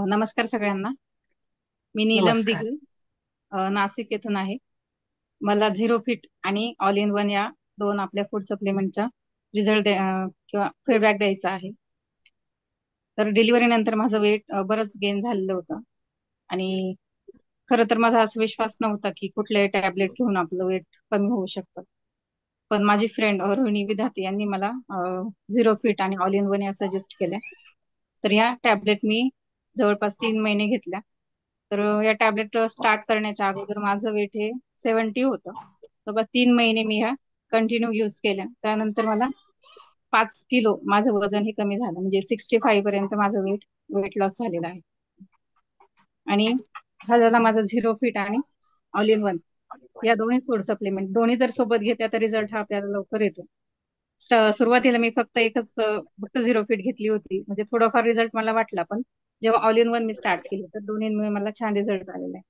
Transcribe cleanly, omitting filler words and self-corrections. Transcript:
नमस्कार सगळ्यांना. मी नीलम नमस्कार. दिघे, नाशिक येथून आहे. मला झिरो फिट आणि ऑल इन वन या दोन आपल्या फूड सप्लिमेंटचा रिझल्ट किंवा फीडबॅक द्यायचा आहे. तर डिलिव्हरी नंतर माझं वेट बरंच गेन झालेलं होतं आणि खरं तर माझा असा विश्वास नव्हता की कुठल्याही टॅबलेट घेऊन आपलं वेट कमी होऊ शकतं. पण माझी फ्रेंड रोहिणी विधाते यांनी मला झिरो फिट आणि ऑल इन वन या सजेस्ट केल्या. तर या टॅबलेट मी जवळपास 3 महिने घेतल्या. तर या टॅबलेट स्टार्ट करण्याच्या अगोदर माझं वेट हे 70 होतं. तर बस 3 महिने मी ह्या कंटिन्यू यूज केल्या. त्यानंतर मला 5 किलो माझं वजन हे कमी झालं, म्हणजे 65 पर्यंत माझं वेट वेट लॉस झालेलं आहे. आणि हा झाला माझा झिरो फिट आणि ऑल इन वन या दोन्ही फूड सप्लिमेंट. दोन्ही जर सोबत घेतल्या तर रिझल्ट हा आपल्याला लवकर येतो. सुरुवातीला मी फक्त एकच फक्त झिरो फिट घेतली होती, म्हणजे थोडाफार रिझल्ट मला वाटला. पण जेव्हा all in one me start केली तर दोन्हींमुळे मला छान रिझल्ट आलेला आहे.